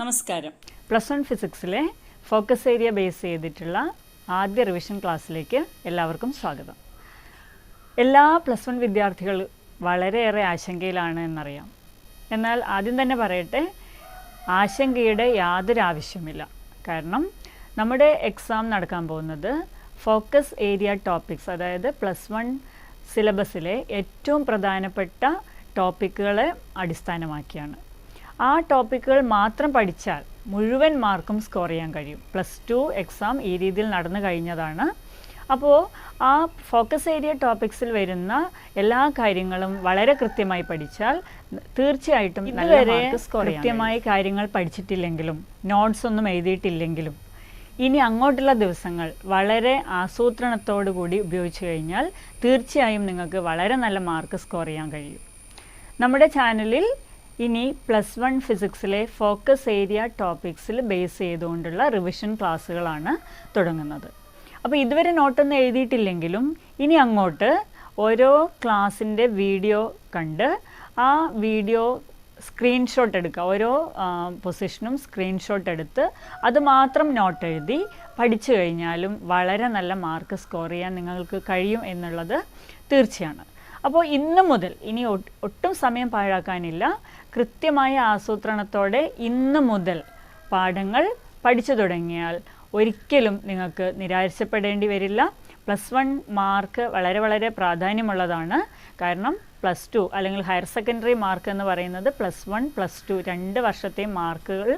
നമസ്കാരം. +1 ഫിസിക്സിലെ focus area base ചെയ്തിട്ടുള്ള ആദ്യ റിവിഷൻ ക്ലാസ്സിലേക്ക് എല്ലാവർക്കും സ്വാഗതം. എല്ലാ +1 വിദ്യാർത്ഥികൾ വളരെയേറെ ആശങ്കയിലാണ് എന്നറിയാം. എന്നാൽ ആദ്യം തന്നെ പറയട്ടെ, ആശങ്കയുടെ യാതൊരു ആവശ്യമില്ല. കാരണം നമ്മുടെ എക്സാം നടക്കാൻ പോകുന്നത് ഫോക്കസ് ഏരിയ ടോപ്പിക്സ്, അതായത് +1 സിലബസിലെ ഏറ്റവും പ്രധാനപ്പെട്ട ടോപ്പിക്കുകളെ അടിസ്ഥാനമാക്കിയാണ്. ആ ടോപ്പിക്കുകൾ മാത്രം പഠിച്ചാൽ മുഴുവൻ മാർക്കും സ്കോർ ചെയ്യാൻ കഴിയും. +2 എക്സാം ഈ രീതിയിൽ നടന്നു കഴിഞ്ഞതാണ്. അപ്പോൾ ആ ഫോക്കസ് ഏരിയ ടോപ്പിക്സിൽ വരുന്ന എല്ലാ കാര്യങ്ങളും വളരെ കൃത്യമായി പഠിച്ചാൽ തീർച്ചയായിട്ടും ഇതുവരെ കൃത്യമായി കാര്യങ്ങൾ പഠിച്ചിട്ടില്ലെങ്കിലും നോട്ട്സ് ഒന്നും എഴുതിയിട്ടില്ലെങ്കിലും ഇനി അങ്ങോട്ടുള്ള ദിവസങ്ങൾ വളരെ ആസൂത്രണത്തോടു കൂടി ഉപയോഗിച്ച് കഴിഞ്ഞാൽ തീർച്ചയായും നിങ്ങൾക്ക് വളരെ നല്ല മാർക്ക് സ്കോർ ചെയ്യാൻ കഴിയും. നമ്മുടെ ചാനലിൽ ഇനി +1 ഫിസിക്സിലെ ഫോക്കസ് ഏരിയ ടോപ്പിക്സിൽ ബേസ് ചെയ്തുകൊണ്ടുള്ള റിവിഷൻ ക്ലാസ്സുകളാണ് തുടങ്ങുന്നത്. അപ്പോൾ ഇതുവരെ നോട്ടൊന്നും എഴുതിയിട്ടില്ലെങ്കിലും ഇനി അങ്ങോട്ട് ഓരോ ക്ലാസ്സിൻ്റെ വീഡിയോ കണ്ട് ആ വീഡിയോ സ്ക്രീൻഷോട്ട് എടുക്കുക, ഓരോ പൊസിഷനും സ്ക്രീൻഷോട്ട് എടുത്ത് അത് മാത്രം നോട്ട് എഴുതി പഠിച്ചു കഴിഞ്ഞാലും വളരെ നല്ല മാർക്ക് സ്കോർ ചെയ്യാൻ നിങ്ങൾക്ക് കഴിയും എന്നുള്ളത് തീർച്ചയാണ്. അപ്പോൾ ഇന്ന് മുതൽ ഇനി ഒട്ടും സമയം പാഴാക്കാനില്ല. കൃത്യമായ ആസൂത്രണത്തോടെ ഇന്ന് മുതൽ പാഠങ്ങൾ പഠിച്ചു തുടങ്ങിയാൽ ഒരിക്കലും നിങ്ങൾക്ക് നിരാശപ്പെടേണ്ടി വരില്ല. +1 മാർക്ക് വളരെ വളരെ പ്രാധാന്യമുള്ളതാണ്. കാരണം +2 അല്ലെങ്കിൽ ഹയർ സെക്കൻഡറി മാർക്ക് എന്ന് പറയുന്നത് +1 +2 2 വർഷത്തെ മാർക്കുകൾ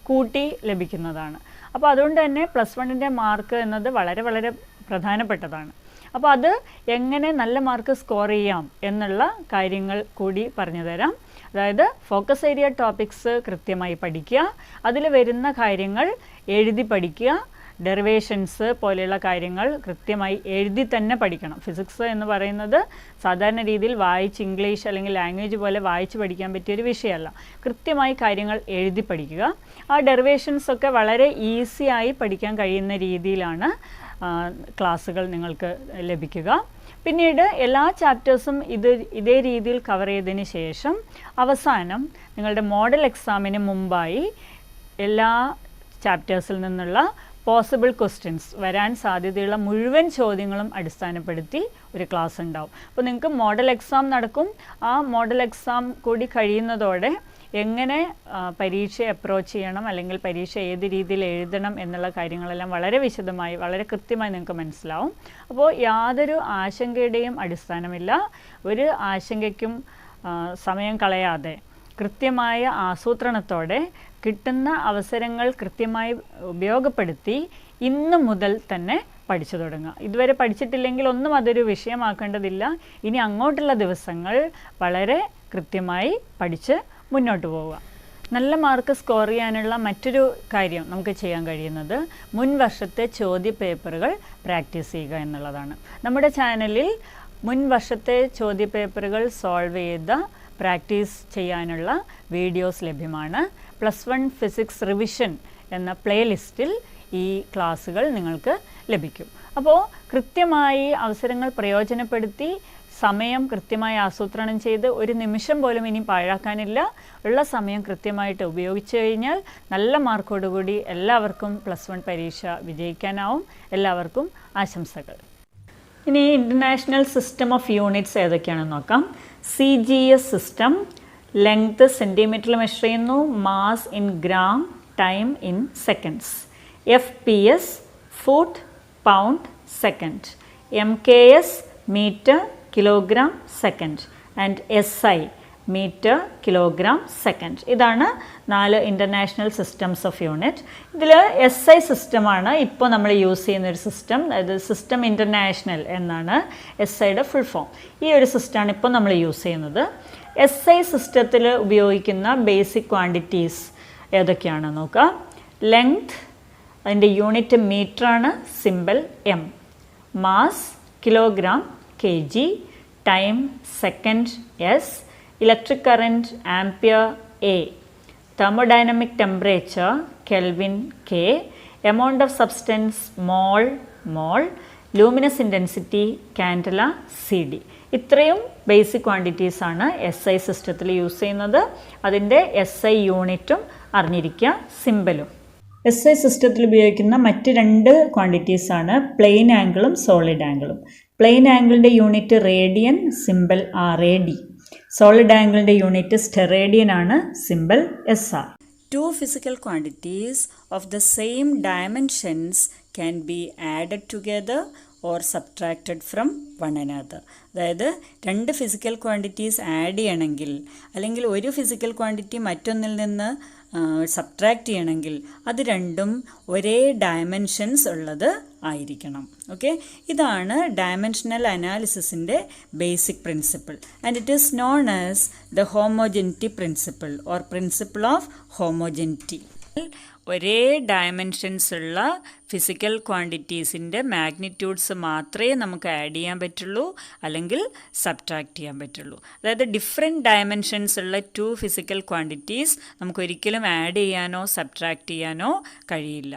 കൂട്ടി ലഭിക്കുന്നതാണ്. അപ്പോൾ അതുകൊണ്ട് തന്നെ +1ൻ്റെ മാർക്ക് എന്നത് വളരെ വളരെ പ്രധാനപ്പെട്ടതാണ്. അപ്പോൾ അത് എങ്ങനെ നല്ല മാർക്ക് സ്കോർ ചെയ്യാം എന്നുള്ള കാര്യങ്ങൾ കൂടി പറഞ്ഞു തരാം. അതായത് ഫോക്കസ് ഏരിയ ടോപ്പിക്സ് കൃത്യമായി പഠിക്കുക, അതിൽ വരുന്ന കാര്യങ്ങൾ എഴുതി പഠിക്കുക, ഡെറിവേഷൻസ് പോലെയുള്ള കാര്യങ്ങൾ കൃത്യമായി എഴുതി തന്നെ പഠിക്കണം. ഫിസിക്സ് എന്ന് പറയുന്നത് സാധാരണ രീതിയിൽ വായിച്ച് ഇംഗ്ലീഷ് അല്ലെങ്കിൽ ലാംഗ്വേജ് പോലെ വായിച്ച് പഠിക്കാൻ പറ്റിയൊരു വിഷയമല്ല. കൃത്യമായി കാര്യങ്ങൾ എഴുതി പഠിക്കുക. ആ ഡെറിവേഷൻസൊക്കെ വളരെ ഈസിയായി പഠിക്കാൻ കഴിയുന്ന രീതിയിലാണ് ക്ലാസ്സുകൾ നിങ്ങൾക്ക് ലഭിക്കുക. പിന്നീട് എല്ലാ ചാപ്റ്റേഴ്സും ഇതേ രീതിയിൽ കവർ ചെയ്തതിന് ശേഷം അവസാനം നിങ്ങളുടെ മോഡൽ എക്സാമിന് മുമ്പായി എല്ലാ ചാപ്റ്റേഴ്സിൽ നിന്നുള്ള പോസിബിൾ ക്വസ്റ്റ്യൻസ് വരാൻ സാധ്യതയുള്ള മുഴുവൻ ചോദ്യങ്ങളും അടിസ്ഥാനപ്പെടുത്തി ഒരു ക്ലാസ് ഉണ്ടാവും. അപ്പോൾ നിങ്ങൾക്ക് മോഡൽ എക്സാം നടക്കും. ആ മോഡൽ എക്സാം കൂടി കഴിയുന്നതോടെ എങ്ങനെ പരീക്ഷ അപ്രോച്ച് ചെയ്യണം അല്ലെങ്കിൽ പരീക്ഷ ഏത് രീതിയിൽ എഴുതണം എന്നുള്ള കാര്യങ്ങളെല്ലാം വളരെ വിശദമായി വളരെ കൃത്യമായി നിങ്ങൾക്ക് മനസ്സിലാവും. അപ്പോൾ യാതൊരു ആശങ്കയുടെയും അടിസ്ഥാനമില്ല. ഒരു ആശങ്കയ്ക്കും സമയം കളയാതെ കൃത്യമായ ആസൂത്രണത്തോടെ കിട്ടുന്ന അവസരങ്ങൾ കൃത്യമായി ഉപയോഗപ്പെടുത്തി ഇന്ന് മുതൽ തന്നെ പഠിച്ചു തുടങ്ങുക. ഇതുവരെ പഠിച്ചിട്ടില്ലെങ്കിൽ ഒന്നും അതൊരു വിഷയമാക്കേണ്ടതില്ല. ഇനി അങ്ങോട്ടുള്ള ദിവസങ്ങൾ വളരെ കൃത്യമായി പഠിച്ച് മുന്നോട്ട് പോവുക. നല്ല മാർക്ക് സ്കോർ ചെയ്യാനുള്ള മറ്റൊരു കാര്യം നമുക്ക് ചെയ്യാൻ കഴിയുന്നത് മുൻ വർഷത്തെ ചോദ്യ പേപ്പറുകൾ പ്രാക്ടീസ് ചെയ്യുക എന്നുള്ളതാണ്. നമ്മുടെ ചാനലിൽ മുൻ വർഷത്തെ ചോദ്യ പേപ്പറുകൾ സോൾവ് ചെയ്ത പ്രാക്ടീസ് ചെയ്യാനുള്ള വീഡിയോസ് ലഭ്യമാണ്. +1 ഫിസിക്സ് റിവിഷൻ എന്ന പ്ലേലിസ്റ്റിൽ ഈ ക്ലാസ്സുകൾ നിങ്ങൾക്ക് ലഭിക്കും. അപ്പോൾ കൃത്യമായി അവസരങ്ങൾ പ്രയോജനപ്പെടുത്തി സമയം കൃത്യമായി ആസൂത്രണം ചെയ്ത് ഒരു നിമിഷം പോലും ഇനി പാഴാക്കാനില്ല. ഉള്ള സമയം കൃത്യമായിട്ട് ഉപയോഗിച്ച് കഴിഞ്ഞാൽ നല്ല മാർക്കോടുകൂടി എല്ലാവർക്കും +1 പരീക്ഷ വിജയിക്കാനാവും. എല്ലാവർക്കും ആശംസകൾ. ഇനി ഇൻ്റർനാഷണൽ സിസ്റ്റം ഓഫ് യൂണിറ്റ്സ് ഏതൊക്കെയാണെന്ന് നോക്കാം. CGS സിസ്റ്റം ലെങ്ത് സെൻറ്റിമീറ്ററിൽ മെഷർ ചെയ്യുന്നു, mass in gram, time in seconds. FPS foot, pound, second. MKS metre, kilogram, second. And SI metre, kilogram, second. ഇതാണ് 4 ഇൻ്റർനാഷണൽ സിസ്റ്റംസ് ഓഫ് യൂണിറ്റ്. ഇതിൽ SI സിസ്റ്റമാണ് ഇപ്പോൾ നമ്മൾ use ചെയ്യുന്നൊരു സിസ്റ്റം. അതായത് സിസ്റ്റം ഇൻ്റർനാഷണൽ എന്നാണ് SIയുടെ ഫുൾ ഫോം. ഈ ഒരു സിസ്റ്റമാണ് ഇപ്പോൾ നമ്മൾ യൂസ് ചെയ്യുന്നത്. SI സിസ്റ്റത്തിൽ ഉപയോഗിക്കുന്ന ബേസിക് ക്വാണ്ടിറ്റീസ് ഏതൊക്കെയാണെന്ന് നോക്കാം. ലെങ്ത്, അതിൻ്റെ യൂണിറ്റ് മീറ്ററാണ്, symbol M. Mass kilogram, kg. Time second, S. Electric current ampere, A. thermodynamic temperature Kelvin, K. amount of substance mole, luminous intensity candela, CD. ഇത്രയും ബേസിക് ക്വാണ്ടിറ്റീസ് ആണ് SI സിസ്റ്റത്തിൽ use ചെയ്യുന്നത്. അതിൻ്റെ SI യൂണിറ്റും അറിഞ്ഞിരിക്കുക, സിമ്പലും. SI സിസ്റ്റത്തിൽ ഉപയോഗിക്കുന്ന മറ്റ് 2 ക്വാണ്ടിറ്റീസ് ആണ് പ്ലെയിൻ ആംഗിളും സോളിഡ് ആംഗിളും. പ്ലെയിൻ ആംഗിളിൻ്റെ unit radian, symbol RAD. Solid ആംഗിളിൻ്റെ യൂണിറ്റ് സ്റ്റെറേഡിയൻ ആണ്, symbol SR. Two physical quantities of the same dimensions can be added together or subtracted from one another. അതായത് 2 ഫിസിക്കൽ ക്വാണ്ടിറ്റീസ് ആഡ് ചെയ്യണമെങ്കിൽ അല്ലെങ്കിൽ ഒരു physical quantity മറ്റൊന്നിൽ നിന്ന് subtract ചെയ്യണമെങ്കിൽ അത് രണ്ടും ഒരേ ഡയമെൻഷൻസ് ഉള്ളത് ആയിരിക്കണം. ഓക്കെ, ഇതാണ് ഡയമെൻഷണൽ അനാലിസിസിൻ്റെ basic principle and it is known as the homogeneity principle or principle of homogeneity. ഒരേ ഡയമെൻഷൻസ് ഉള്ള ഫിസിക്കൽ ക്വാണ്ടിറ്റീസിൻ്റെ മാഗ്നിറ്റ്യൂഡ്സ് മാത്രമേ നമുക്ക് ആഡ് ചെയ്യാൻ പറ്റുള്ളൂ അല്ലെങ്കിൽ സബ്ട്രാക്ട് ചെയ്യാൻ പറ്റുള്ളൂ. അതായത് ഡിഫറെൻറ്റ് ഡയമെൻഷൻസ് ഉള്ള 2 ഫിസിക്കൽ ക്വാണ്ടിറ്റീസ് നമുക്ക് ഒരിക്കലും ആഡ് ചെയ്യാനോ സബ്ട്രാക്ട് ചെയ്യാനോ കഴിയില്ല.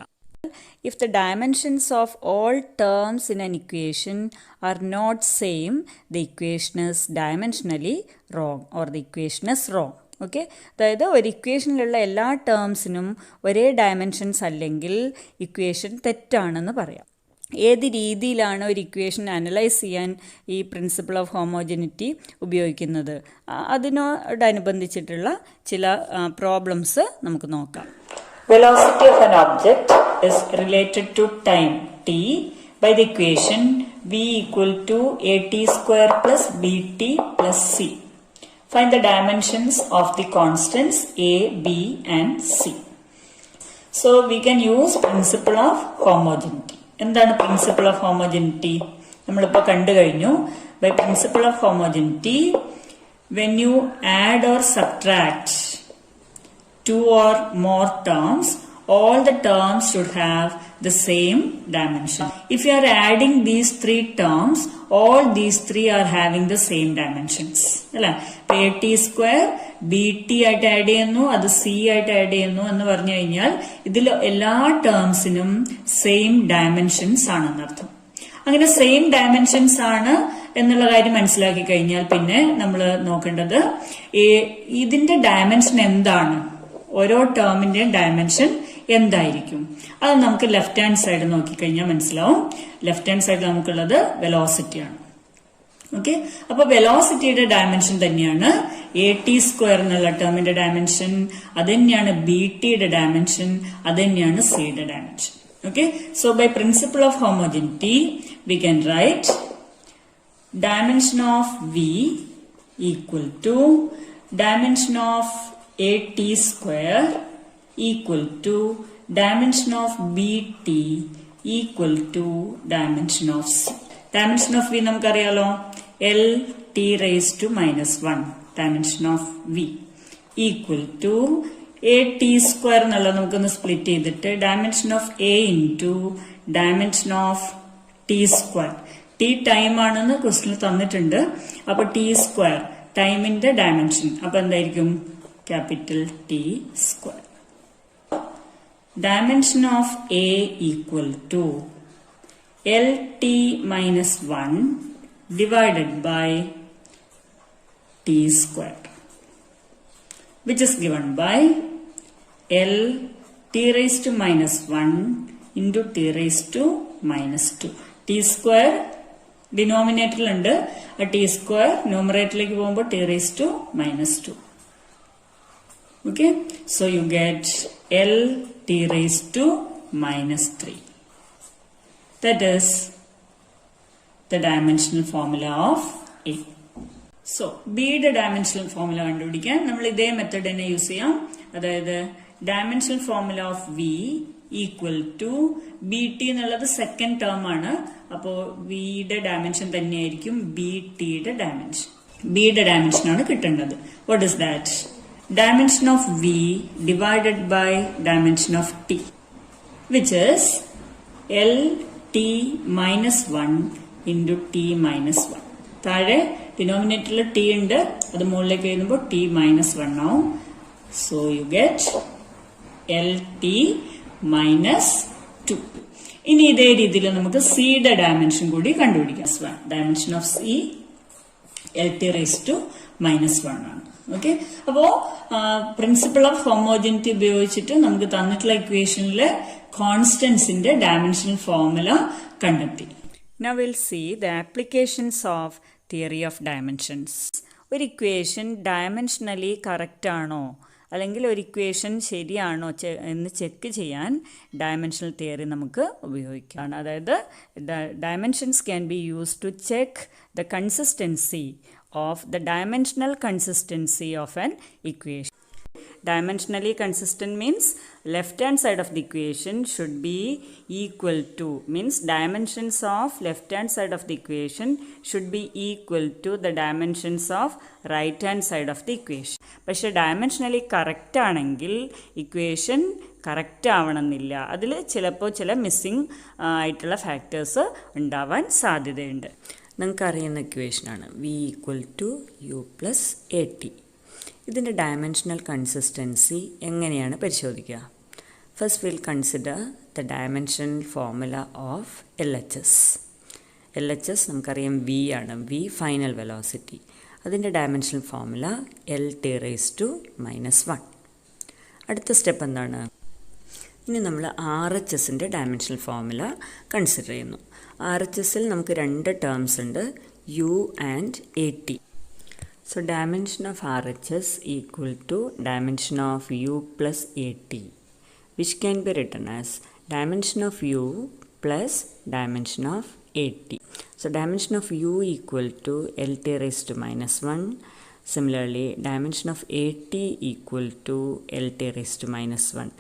If the dimensions of all terms in an equation are not same, the equation is dimensionally wrong or the equation is wrong. Okay, അതായത് ഒരു ഇക്വേഷനിലുള്ള എല്ലാ ടേംസിനും ഒരേ ഡയമെൻഷൻസ് അല്ലെങ്കിൽ ഇക്വേഷൻ തെറ്റാണെന്ന് പറയാം. ഏത് രീതിയിലാണ് ഒരു ഇക്വേഷൻ അനലൈസ് ചെയ്യാൻ ഈ പ്രിൻസിപ്പിൾ ഓഫ് ഹോമോജനിറ്റി ഉപയോഗിക്കുന്നത്, അതിനോടനുബന്ധിച്ചിട്ടുള്ള ചില പ്രോബ്ലംസ് നമുക്ക് നോക്കാം. Velocity of an object is related to time t by the equation v equal to at square plus bt plus c. Find the dimensions of the constants a, b and c. So we can use principle of homogeneity. എന്താണ് principle of homogeneity? നമ്മളിപ്പോൾ കണ്ടു കഴിഞ്ഞു. By principle of homogeneity, when you add or subtract 2 or more terms, all the terms should have the same dimension. If you are adding these 3 terms, all these 3 are having the same dimensions. അല്ലേ? ഇപ്പൊ at square bt ആയിട്ട് add ചെയ്യുന്നു, അത് c ആയിട്ട് add ചെയ്യുന്നു എന്ന് പറഞ്ഞു കഴിഞ്ഞാൽ ഇതിൽ എല്ലാ ടേംസിനും സെയിം ഡയമെൻഷൻസ് ആണെന്നർത്ഥം. അങ്ങനെ സെയിം ഡയമെൻഷൻസ് ആണ് എന്നുള്ള കാര്യം മനസ്സിലാക്കി കഴിഞ്ഞാൽ പിന്നെ നമ്മൾ നോക്കേണ്ടത് ഇതിന്റെ ഡയമെൻഷൻ എന്താണ്, ഓരോ ടേമിന്റെയും ഡയമെൻഷൻ എന്തായിരിക്കും. അത് നമുക്ക് ലെഫ്റ്റ് ഹാൻഡ് സൈഡ് നോക്കിക്കഴിഞ്ഞാൽ മനസ്സിലാവും. ലെഫ്റ്റ് ഹാൻഡ് സൈഡിൽ നമുക്കുള്ളത് വെലോസിറ്റി ആണ്. ഓക്കെ, അപ്പൊ വെലോസിറ്റിയുടെ ഡയമെൻഷൻ തന്നെയാണ് at സ്ക്വയർ എന്നുള്ള ടേമിന്റെ ഡയമെൻഷൻ, അത് തന്നെയാണ് btയുടെ ഡയമെൻഷൻ, അത് തന്നെയാണ് cയുടെ dimension. Okay, so by principle of homogeneity we can write dimension of v equal to dimension of at square equal to dimension of bt equal to dimension of c. Dimension of v നമുക്കറിയാലോ, l t raised to minus 1 dimension of v equal to at square എന്നുള്ള നമുക്കൊന്ന് split ചെയ്തിട്ട് dimension of a into dimension of t square. t time ആണെന്ന് ക്വസ്റ്റ്യനിൽ തന്നിട്ടുണ്ട്. അപ്പൊ t square ടൈമിന്റെ dimension, അപ്പൊ എന്തായിരിക്കും capital T square. Dimension of A equal to LT minus 1 divided by T square, which is given by L T raised to minus 1 into T raised to minus 2. T square denominator ഉണ്ട്, T square numeratorലേക്ക് പോകുമ്പോൾ T raised to minus 2. Okay, so you get L t raised to minus 3. That is the dimensional formula of A. So B യുടെ dimensional formula കണ്ടുപിടിക്കാൻ നമ്മൾ ഇതേ method തന്നെ use ചെയ്യാം. അതായത് dimensional formula of V equal to BT എന്നുള്ളത് second term ആണ്. അപ്പോൾ V യുടെ ഡയമെൻഷൻ തന്നെയായിരിക്കും BT യുടെ ഡയമെൻഷൻ. B യുടെ ഡയമെൻഷൻ ആണ് കിട്ടേണ്ടത്. What is that? Dimension of V divided by dimension of T, which is L T minus 1 into T minus 1. താഴെ ഡിനോമിനേറ്ററിൽ T ഉണ്ട്, അത് മുകളിലേക്ക് എഴുതുമ്പോൾ T minus 1 ആവും. So you get L T minus 2. ഇനി ഇതേ രീതിയിൽ നമുക്ക് C യുടെ ഡയമെൻഷൻ കൂടി കണ്ടുപിടിക്കാം. Dimension of C LT raised to minus 1 ആണ്. ഓക്കെ, അപ്പോ പ്രിൻസിപ്പിൾ ഓഫ് ഹോമോജനിറ്റി ഉപയോഗിച്ചിട്ട് നമുക്ക് തന്നിട്ടുള്ള ഇക്വേഷനിലെ കോൺസ്റ്റന്റ്സിന്റെ ഡയമെൻഷണൽ ഫോർമുല കണ്ടെത്തി. Now we'll see the applications of theory of dimensions. ഒരു ഇക്വേഷൻ ഡയമെൻഷനലി കറക്റ്റ് ആണോ അല്ലെങ്കിൽ ഒരു ഇക്വേഷൻ ശരിയാണോ എന്ന് ചെക്ക് ചെയ്യാൻ ഡയമെൻഷണൽ തിയറി നമുക്ക് ഉപയോഗിക്കാം. അതായത് dimensions can be use to check the consistency of the dimensional consistency of an equation. Dimensionally consistent means left hand side of the equation should be equal to, means dimensions of left hand side of the equation should be equal to the dimensions of right hand side of the equation. പക്ഷേ dimensionally correct ആണെങ്കിൽ equation correct ആവണമെന്നില്ല. അതിൽ ചിലപ്പോൾ ചില missing ആയിട്ടുള്ള factors ഉണ്ടാവാൻ സാധ്യതയുണ്ട്. നമുക്കറിയുന്ന ഇക്വേഷനാണ് V equal to U plus A T. ഇതിൻ്റെ ഡയമെൻഷണൽ കൺസിസ്റ്റൻസി എങ്ങനെയാണ് പരിശോധിക്കുക? First will consider the dimensional formula of LHS. LHS നമുക്കറിയാം വി ആണ്, വി ഫൈനൽ വെലോസിറ്റി. അതിൻ്റെ dimensional formula LT raised to minus 1. അടുത്ത സ്റ്റെപ്പ് എന്താണ്? ഇനി നമ്മൾ RHSൻ്റെ ഡയമെൻഷണൽ ഫോർമുല കൺസിഡർ ചെയ്യുന്നു. RHSൽ നമുക്ക് രണ്ട് ടേംസ് ഉണ്ട്, U and AT. So dimension of RHS equal to dimension of U plus AT, which can be written as dimension of U plus dimension of AT. So dimension of U equal to LT raised to minus 1. Similarly, dimension of AT equal to LT raised to minus 1.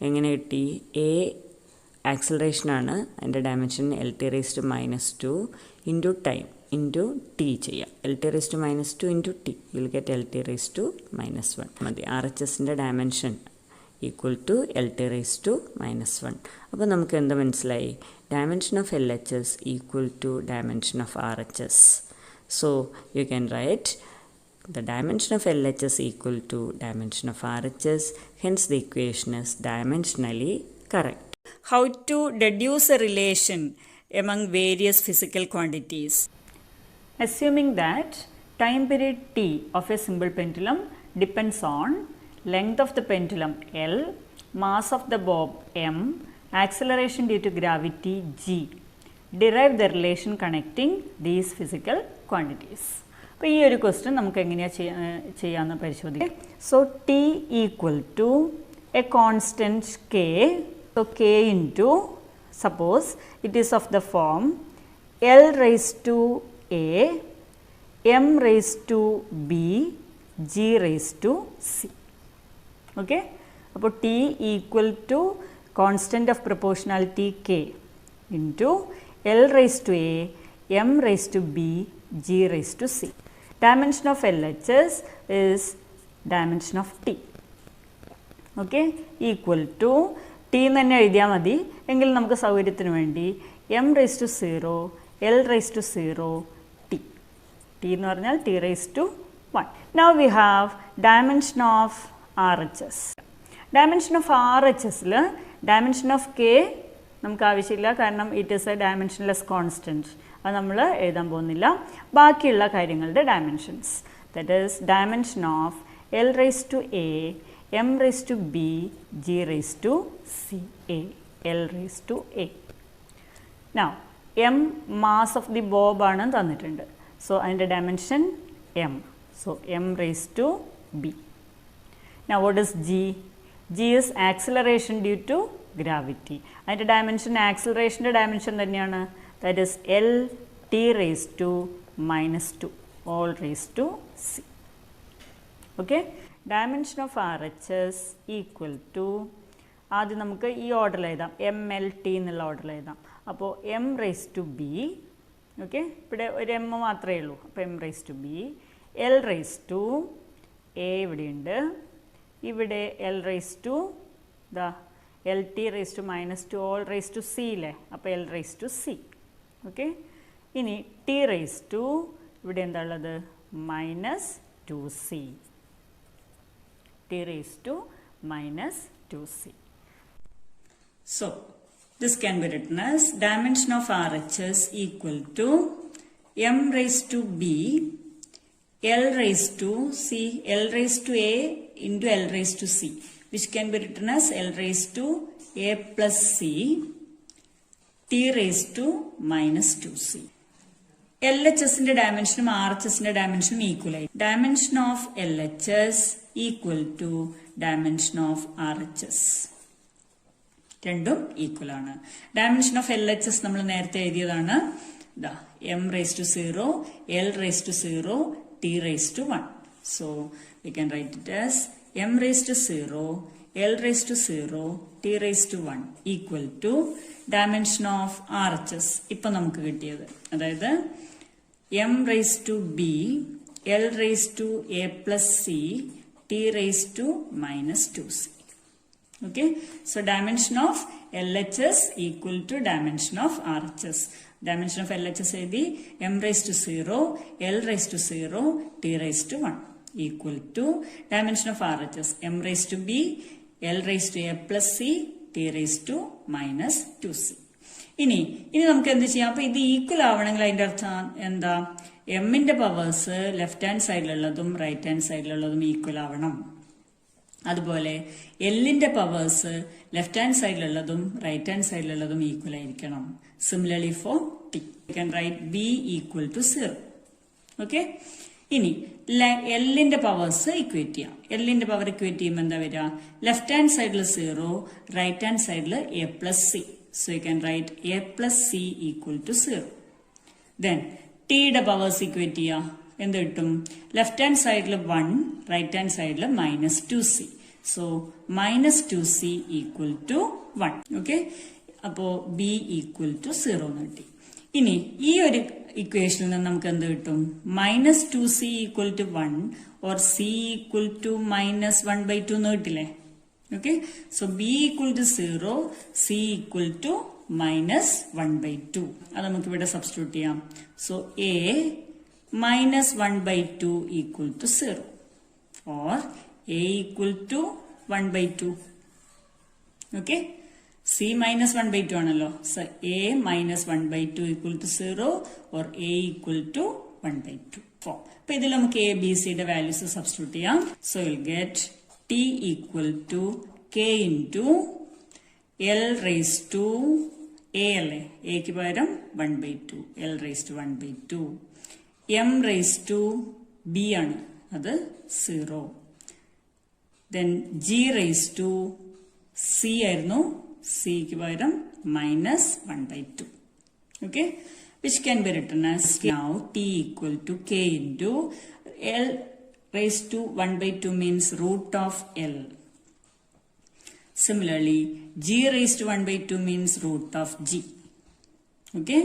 എങ്ങനെ കിട്ടി? A acceleration ആണ്, അതിൻ്റെ dimension LT raised to minus 2 into time into t ചെയ്യാം. LT raised to minus 2 into t, you will get LT raised to minus 1. മതി. RHSൻ്റെ dimension equal to LT raised to minus 1. അപ്പോൾ നമുക്ക് എന്താ മനസ്സിലായി? Dimension of LHS equal to dimension of RHS. So you can write the dimension of LHS equal to dimension of RHS, hence the equation is dimensionally correct. How to deduce a relation among various physical quantities? Assuming that time period t of a simple pendulum depends on length of the pendulum L, mass of the bob m, acceleration due to gravity g, derive the relation connecting these physical quantities. അപ്പോൾ ഈ ഒരു question നമുക്ക് എങ്ങനെയാണ് ചെയ്യാമെന്ന് പരിശോധിക്കാം. So T equal to a constant K. So K into suppose it is of the form L raised to A, M raised to B, G raised to C. Okay? അപ്പോൾ T equal to constant of proportionality K into L raised to A, M raised to B, G raised to C. Dimension of LHS is dimension of T. Okay? Equal to T എന്ന് തന്നെ എഴുതിയാൽ മതി. എങ്കിൽ നമുക്ക് സൗകര്യത്തിന് വേണ്ടി M raised to 0, L raised to 0, T. T എന്ന് പറഞ്ഞാൽ T raised to 1. Now we have dimension of RHS. Dimension of RHSൽ dimension of K നമുക്ക് ആവശ്യമില്ല, കാരണം it is A dimensionless constant. അത് നമ്മൾ എഴുതാൻ പോകുന്നില്ല. ബാക്കിയുള്ള കാര്യങ്ങളുടെ dimensions, that is dimension of L raised to A, M raised to B, G raised to C, A, L raised to A. Now M mass of the bob ആണ് തന്നിട്ടുണ്ട്. So അതിൻ്റെ dimension M. So M raised to B. Now what is G? G is acceleration due to gravity. അതിൻ്റെ dimension ആക്സിലറേഷൻ്റെ dimension തന്നെയാണ്. That is L T raised to minus 2 all raised to C. Okay, dimension of RHS equal to, ആദ്യം നമുക്ക് ഈ ഓർഡറിൽ എഴുതാം, MLT എന്നുള്ള ഓർഡറിൽ എഴുതാം. അപ്പോൾ M raised to B. Okay, ഇവിടെ ഒരു M മാത്രമേ ഉള്ളൂ. അപ്പോൾ M raised to B, L raised to A ഇവിടെയുണ്ട്, ഇവിടെ L raised to LT raised to minus 2 all raised to C അല്ലേ. അപ്പോൾ L raised to C. Okay, ഇനി T raised to ഇവിടെ എന്താ ഉള്ളത്, minus 2C. T raised to minus 2C. So this can be written as dimension of RHS equal to M raised to B L raised to C, L raised to A into L raised to C, which can be written as L raised to A plus C T raised to minus 2C. LHSന്റെ ഡയമെൻഷനും RHSന്റെ ഡയമെൻഷനും equal ആയി. Dimension of LHS equal to dimension of RHS. രണ്ടും equal ആണ്. Dimension of LHS നമ്മൾ നേരത്തെ എഴുതിയതാണ്. M raised to 0, L raised to 0, T raised to 1. So we can write it as M raised to 0, L raised to 0, T raised to 1 equal to dimension of RHS. ഇപ്പൊ നമുക്ക് കിട്ടിയത് അതായത് M raised to B, L raised to A plus C, T raised to minus 2C. Okay, so dimension of LHS equal to dimension of RHS. Dimension of LHS is M raised to 0, L raised to 0, T raised to 1 equal to dimension of RHS M raised to B, L raised to A plus C, T raised to minus 2C. ഇനി നമുക്ക് എന്ത് ചെയ്യാം? അപ്പൊ ഇത് equal ആവണമെങ്കിൽ അതിന്റെ അർത്ഥം എന്താ? എമ്മിന്റെ പവേഴ്സ് ലെഫ്റ്റ് ഹാൻഡ് സൈഡിലുള്ളതും റൈറ്റ് ഹാൻഡ് സൈഡിലുള്ളതും ഈക്വൽ ആവണം. അതുപോലെ എല്ലിന്റെ പവേഴ്സ് ലെഫ്റ്റ് ഹാൻഡ് സൈഡിലുള്ളതും റൈറ്റ് ഹാൻഡ് സൈഡിലുള്ളതും ഈക്വൽ ആയിരിക്കണം. Similarly for T you can write B equal to 0. Okay, ഇനി എല്ലിന്റെ പവേഴ്സ് ഇക്വേറ്റ് ചെയ്യാം. എല്ലിന്റെ പവർ ഇക്വേറ്റ് ചെയ്യുമ്പോൾ എന്താ വരിക? ലെഫ്റ്റ് ഹാൻഡ് സൈഡിൽ 0, റൈറ്റ് ഹാൻഡ് സൈഡിൽ A plus C. So you can write A plus C equal to 0. Then ടിയുടെ പവേഴ്സ് ഇക്വേറ്റ് ചെയ്യാം. എന്ത് കിട്ടും? ലെഫ്റ്റ് ഹാൻഡ് സൈഡിൽ 1, റൈറ്റ് ഹാൻഡ് സൈഡിൽ minus 2c. So minus 2c equal to 1. Okay, അപ്പോ B equal to 0 എന്ന് കിട്ടി. ഇനി ഈ ഒരു ഇക്വേഷനിൽ നിന്ന് നമുക്ക് എന്ത് കിട്ടും? Minus 2c equal to 1 or c equal to minus 1/2 എന്ന് കിട്ടില്ലേ? Okay, so B equal to 0, c equal to minus 1/2. അത് നമുക്ക് ഇവിടെ സബ്സ്റ്റിറ്റ്യൂട്ട് ചെയ്യാം. So a minus 1/2 equal to 0 or a equal to 1/2. Okay, c minus 1/2 ആണല്ലോ. So a minus 1/2 equal to 0 or a equal to 1/2. അപ്പൊ ഇതിൽ നമുക്ക് a b c യുടെ values substitute ചെയ്യാം. So you'll get t equal to k into l raised to a അല്ലേ? a ക്ക് പകരം 1/2, l raised to 1/2. M raised to B ആണ്, അത് 0. Then G raised to C ആയിരുന്നു, C ക്ക് പകരം minus 1/2. Okay, which can be written as now T equal to K into L raised to 1/2 means root of L. Similarly, G raised to 1/2 means root of G. Okay,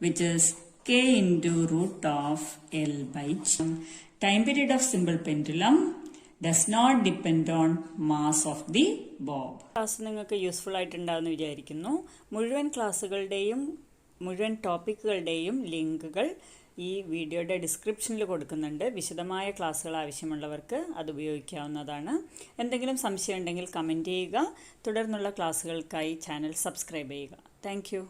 which is K into root of L by G. Time period of simple pendulum does not depend on mass of the bob. Class നിങ്ങൾക്ക് useful ആയിട്ടുണ്ടാകുമെന്ന് വിചാരിക്കുന്നു. മുഴുവൻ ക്ലാസ്സുകളുടെയും മുഴുവൻ ടോപ്പിക്കുകളുടെയും ലിങ്കുകൾ ഈ വീഡിയോയുടെ ഡിസ്ക്രിപ്ഷനിൽ കൊടുക്കുന്നുണ്ട്. വിശദമായ ക്ലാസ്സുകൾ ആവശ്യമുള്ളവർക്ക് അത് ഉപയോഗിക്കാവുന്നതാണ്. എന്തെങ്കിലും സംശയം ഉണ്ടെങ്കിൽ കമൻറ്റ് ചെയ്യുക. തുടർന്നുള്ള ക്ലാസ്സുകൾക്കായി ചാനൽ സബ്സ്ക്രൈബ് ചെയ്യുക. Thank you.